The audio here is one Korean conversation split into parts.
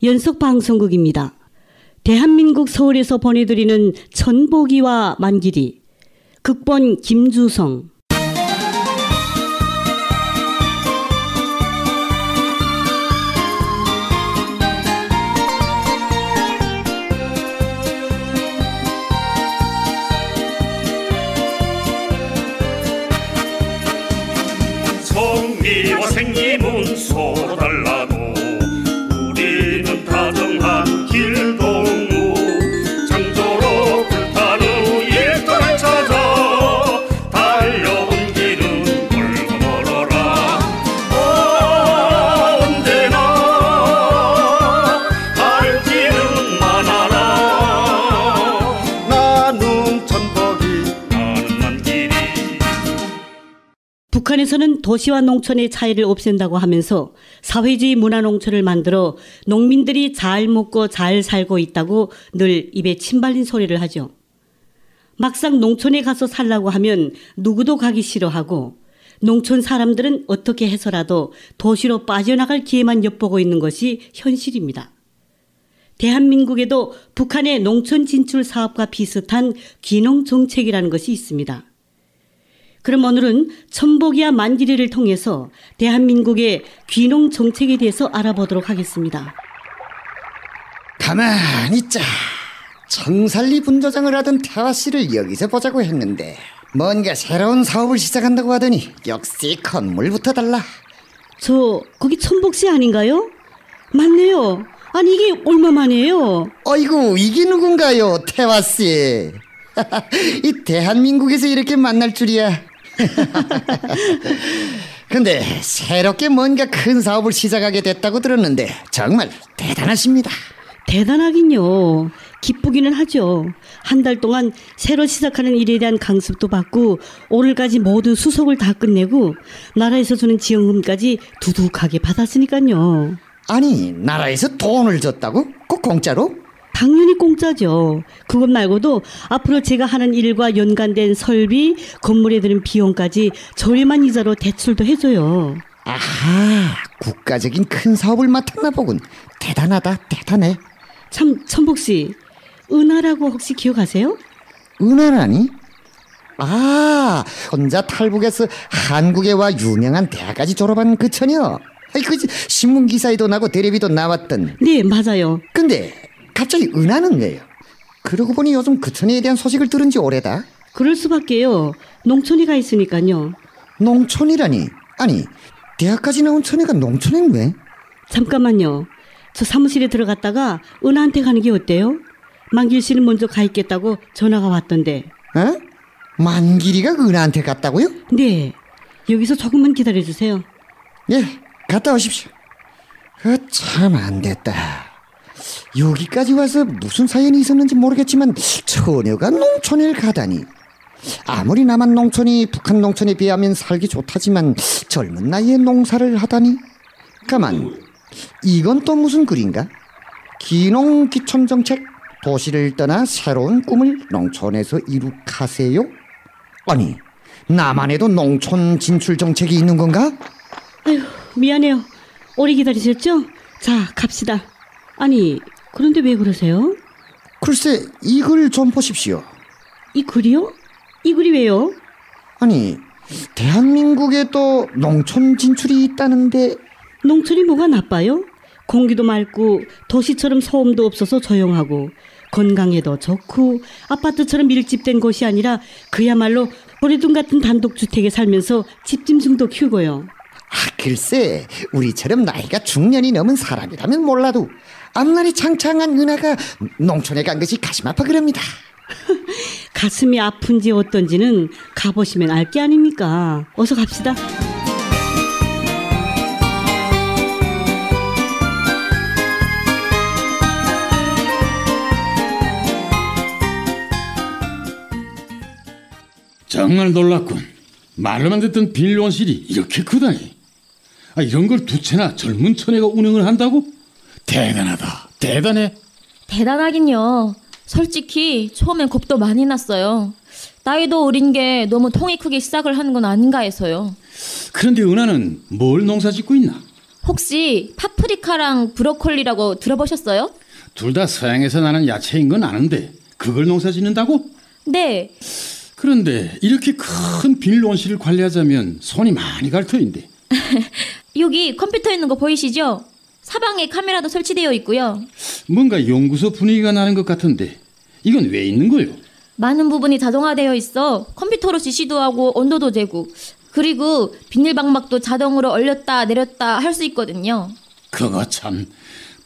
연속방송국입니다. 대한민국 서울에서 보내드리는 천복이와 만길이. 극본 김주성. 성미와 생님은 서로 달라도 우리는 다정한 길동무. 창조로 불타는 일터를 찾아 달려온 길은 멀고 멀어라. 언제나 갈 길은 많아라. 나는 천복이 나는 만길이. 북한에서는 도시와 농촌의 차이를 없앤다고 하면서 사회주의 문화농촌을 만들어 농민들이 잘 먹고 잘 살고 있다고 늘 입에 침 발린 소리를 하죠. 막상 농촌에 가서 살라고 하면 누구도 가기 싫어하고 농촌 사람들은 어떻게 해서라도 도시로 빠져나갈 기회만 엿보고 있는 것이 현실입니다. 대한민국에도 북한의 농촌 진출 사업과 비슷한 귀농 정책이라는 것이 있습니다. 그럼 오늘은 천복이와 만길이를 통해서 대한민국의 귀농 정책에 대해서 알아보도록 하겠습니다. 가만히 있자. 청살리 분조장을 하던 태화 씨를 여기서 보자고 했는데 뭔가 새로운 사업을 시작한다고 하더니 역시 건물부터 달라. 저 거기 천복 씨 아닌가요? 맞네요. 아니 이게 얼마만이에요? 어이구, 이게 누군가요, 태화 씨? 이 대한민국에서 이렇게 만날 줄이야. 근데 새롭게 뭔가 큰 사업을 시작하게 됐다고 들었는데 정말 대단하십니다. 대단하긴요. 기쁘기는 하죠. 한 달 동안 새로 시작하는 일에 대한 강습도 받고 오늘까지 모든 수속을 다 끝내고 나라에서 주는 지원금까지 두둑하게 받았으니까요. 아니, 나라에서 돈을 줬다고? 꼭 공짜로? 당연히 공짜죠. 그것 말고도 앞으로 제가 하는 일과 연관된 설비, 건물에 드는 비용까지 저렴한 이자로 대출도 해줘요. 아하, 국가적인 큰 사업을 맡았나 보군. 대단하다, 대단해. 참, 천복씨, 은하라고 혹시 기억하세요? 은하라니? 아, 혼자 탈북해서 한국에 와 유명한 대학까지 졸업한 그 처녀. 아이, 그 신문기사에도 나고 텔레비도 나왔던. 네, 맞아요. 근데 갑자기 은하는 왜요? 그러고 보니 요즘 그 처녀에 대한 소식을 들은 지 오래다. 그럴 수밖에요. 농촌에 가 있으니까요. 농촌이라니? 아니, 대학까지 나온 처녀가 농촌엔 왜? 잠깐만요. 저 사무실에 들어갔다가 은하한테 가는 게 어때요? 만길 씨는 먼저 가 있겠다고 전화가 왔던데. 어? 만길이가 은하한테 갔다고요? 네. 여기서 조금만 기다려주세요. 예, 갔다 오십시오. 참 안 됐다. 여기까지 와서 무슨 사연이 있었는지 모르겠지만 처녀가 농촌에 가다니. 아무리 남한 농촌이 북한 농촌에 비하면 살기 좋다지만 젊은 나이에 농사를 하다니. 가만, 이건 또 무슨 글인가? 귀농 귀촌 정책, 도시를 떠나 새로운 꿈을 농촌에서 이룩하세요? 아니, 나만에도 농촌 진출 정책이 있는 건가? 아휴, 미안해요. 오래 기다리셨죠? 자, 갑시다. 아니, 그런데 왜 그러세요? 글쎄, 이 글 좀 보십시오. 이 글이요? 이 글이 왜요? 아니, 대한민국에도 농촌 진출이 있다는데. 농촌이 뭐가 나빠요? 공기도 맑고 도시처럼 소음도 없어서 조용하고 건강에도 좋고 아파트처럼 밀집된 곳이 아니라 그야말로 보리둥 같은 단독주택에 살면서 집짐승도 키우고요. 아, 글쎄, 우리처럼 나이가 중년이 넘은 사람이라면 몰라도 앞날이 창창한 은하가 농촌에 간 것이 가슴 아파 그럽니다. 가슴이 아픈지 어떤지는 가보시면 알 게 아닙니까? 어서 갑시다. 정말 놀랍군. 말로만 듣던 빌원실이 이렇게 크다니. 이런 걸 두 채나 젊은 처녀가 운영을 한다고? 대단하다. 대단해. 대단하긴요. 솔직히 처음엔 겁도 많이 났어요. 나이도 어린 게 너무 통이 크게 시작을 하는 건 아닌가 해서요. 그런데 은하는 뭘 농사 짓고 있나? 혹시 파프리카랑 브로콜리라고 들어보셨어요? 둘 다 서양에서 나는 야채인 건 아는데 그걸 농사 짓는다고? 네. 그런데 이렇게 큰 비닐 온실을 관리하자면 손이 많이 갈 터인데. 여기 컴퓨터 있는 거 보이시죠? 사방에 카메라도 설치되어 있고요. 뭔가 연구소 분위기가 나는 것 같은데 이건 왜 있는 거요? 많은 부분이 자동화되어 있어 컴퓨터로 지시도 하고 온도도 재고, 그리고 비닐방막도 자동으로 얼렸다 내렸다 할 수 있거든요. 그거 참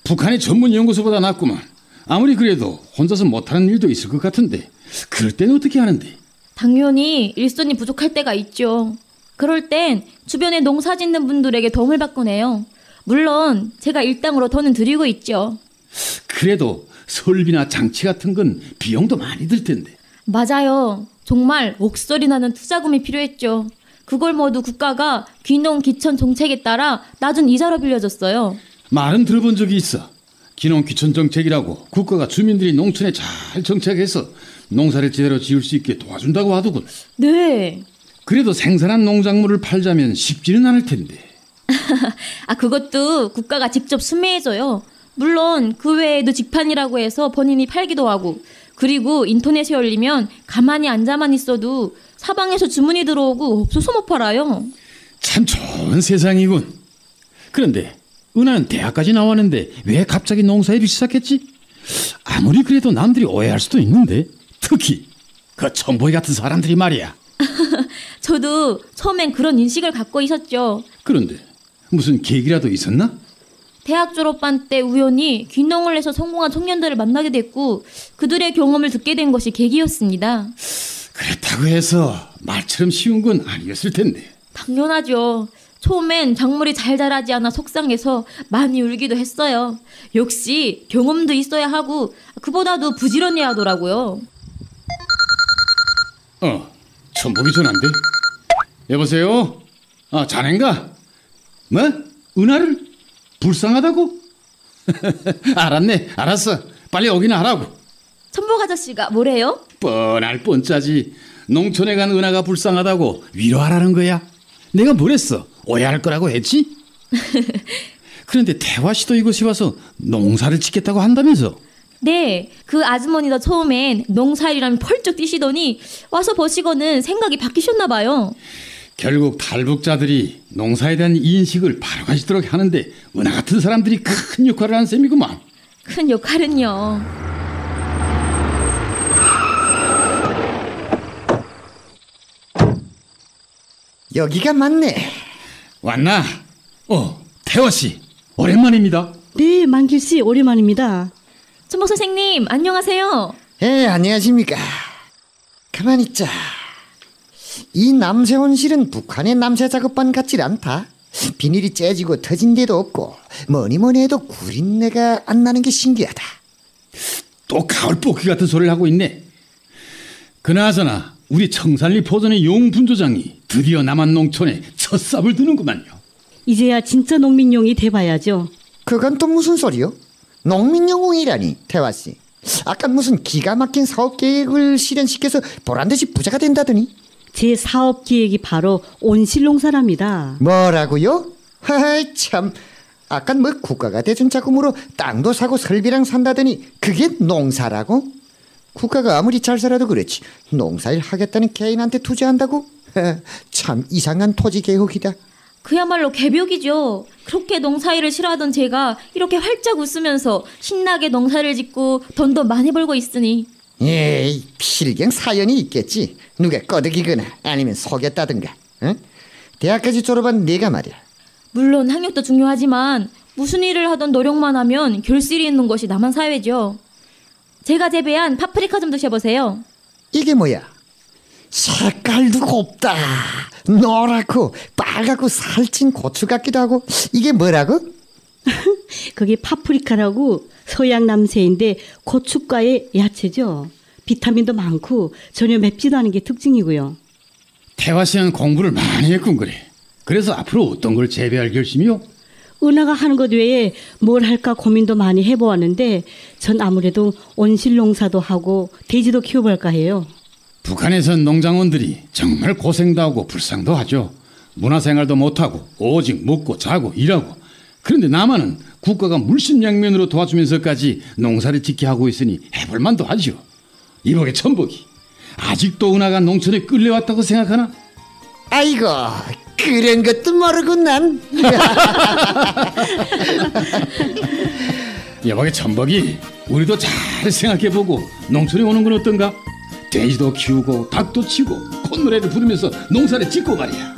북한의 전문 연구소보다 낫구만. 아무리 그래도 혼자서 못하는 일도 있을 것 같은데 그럴 때는 어떻게 하는데? 당연히 일손이 부족할 때가 있죠. 그럴 땐 주변에 농사 짓는 분들에게 도움을 받곤 해요. 물론 제가 일당으로 돈은 드리고 있죠. 그래도 설비나 장치 같은 건 비용도 많이 들 텐데. 맞아요. 정말 목소리 나는 투자금이 필요했죠. 그걸 모두 국가가 귀농 귀촌 정책에 따라 낮은 이자로 빌려줬어요. 말은 들어본 적이 있어. 귀농 귀촌 정책이라고 국가가 주민들이 농촌에 잘 정착해서 농사를 제대로 지을 수 있게 도와준다고 하더군. 네. 그래도 생산한 농작물을 팔자면 쉽지는 않을 텐데. 그것도 국가가 직접 수매해줘요. 물론 그 외에도 직판이라고 해서 본인이 팔기도 하고, 그리고 인터넷에 올리면 가만히 앉아만 있어도 사방에서 주문이 들어오고 없어서 못 팔아요. 참 좋은 세상이군. 그런데 은하는 대학까지 나왔는데 왜 갑자기 농사일을 시작했지? 아무리 그래도 남들이 오해할 수도 있는데, 특히 그 천보이 같은 사람들이 말이야. 저도 처음엔 그런 인식을 갖고 있었죠. 그런데 무슨 계기라도 있었나? 대학 졸업반 때 우연히 귀농을 해서 성공한 청년들을 만나게 됐고, 그들의 경험을 듣게 된 것이 계기였습니다. 그렇다고 해서 말처럼 쉬운 건 아니었을 텐데. 당연하죠. 처음엔 작물이 잘 자라지 않아 속상해서 많이 울기도 했어요. 역시 경험도 있어야 하고 그보다도 부지런해야 하더라고요. 천복이 전화인데. 여보세요? 자넨가? 뭐? 은하를? 불쌍하다고? 알았네. 알았어. 빨리 오기나 하라고. 천복 아저씨가 뭐래요? 뻔할 뻔짜지. 농촌에 간 은하가 불쌍하다고 위로하라는 거야. 내가 뭘 했어? 오해할 거라고 했지? 그런데 태화 씨도 이곳에 와서 농사를 짓겠다고 한다면서? 네, 그 아주머니도 처음엔 농사일이라면 펄쩍 뛰시더니 와서 보시고는 생각이 바뀌셨나 봐요. 결국 탈북자들이 농사에 대한 인식을 바로 가지도록 하는데 은하 같은 사람들이 큰 역할을 한 셈이구만. 큰 역할은요. 여기가 맞네. 왔나? 태화 씨 오랜만입니다. 네, 만길 씨 오랜만입니다. 천복 선생님 안녕하세요. 안녕하십니까. 가만히 있자. 이 남새 온실은 북한의 남새 작업반 같질 않다. 비닐이 째지고 터진 데도 없고 뭐니 해도 구린내가 안 나는 게 신기하다. 또 가을 뽑기 같은 소리를 하고 있네. 그나저나 우리 청산리 포전의 용분조장이 드디어 남한 농촌에 첫 삽을 드는구만요. 이제야 진짜 농민용이 돼봐야죠. 그건 또 무슨 소리요? 농민영웅이라니, 태화씨. 아까 무슨 기가 막힌 사업 계획을 실현시켜서 보란듯이 부자가 된다더니. 제 사업 기획이 바로 온실농사랍니다. 뭐라고요? 하이 참. 아까 뭐 국가가 대준 자금으로 땅도 사고 설비랑 산다더니 그게 농사라고? 국가가 아무리 잘 살아도 그렇지 농사일 하겠다는 개인한테 투자한다고? 참 이상한 토지 개혁이다. 그야말로 개벽이죠. 그렇게 농사일을 싫어하던 제가 이렇게 활짝 웃으면서 신나게 농사를 짓고 돈도 많이 벌고 있으니. 에이, 필경 사연이 있겠지. 누가 꺼득이거나 아니면 속였다든가. 응? 대학까지 졸업한 네가 말이야. 물론 학력도 중요하지만 무슨 일을 하던 노력만 하면 결실이 있는 것이 남한 사회죠. 제가 재배한 파프리카 좀 드셔보세요. 이게 뭐야? 색깔도 곱다. 노랗고 빨갛고 살찐 고추 같기도 하고. 이게 뭐라고? 그게 파프리카라고 서양 남새인데 고춧가의 야채죠. 비타민도 많고 전혀 맵지도 않은 게 특징이고요. 태화 씨는 공부를 많이 했군 그래. 그래서 앞으로 어떤 걸 재배할 결심이요? 은하가 하는 것 외에 뭘 할까 고민도 많이 해보았는데 전 아무래도 온실농사도 하고 돼지도 키워볼까 해요. 북한에선 농장원들이 정말 고생도 하고 불쌍도 하죠. 문화생활도 못하고 오직 먹고 자고 일하고 그런데 남한은 국가가 물심양면으로 도와주면서까지 농사를 짓게 하고 있으니 해볼만도 하죠. 이복의 천복이 아직도 은하가 농촌에 끌려왔다고 생각하나? 아이고, 그런 것도 모르고 난. 여복의 천복이 우리도 잘 생각해보고 농촌에 오는 건 어떤가? 돼지도 키우고 닭도 치고 콧노래를 부르면서 농사를 짓고 말이야.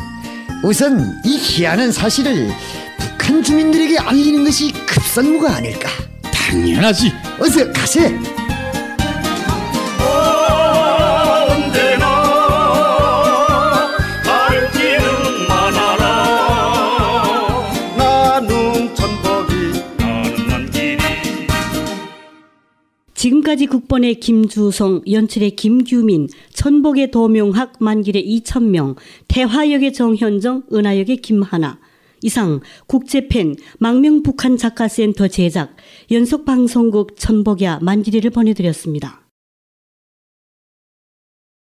우선 이 희한한 사실을 북한 주민들에게 알리는 것이 급선무가 아닐까. 당연하지. 어서 가세. 언제나 갈 길은 많아라. 나눔 천복이 가는 만길이. 지금까지 국번의 김주성, 연출의 김규민, 천복의 도명학, 만길의 이천명, 태화역의 정현정, 은하역의 김하나. 이상 국제팬 망명북한 작가센터 제작 연속방송국 천복야 만길이를 보내드렸습니다.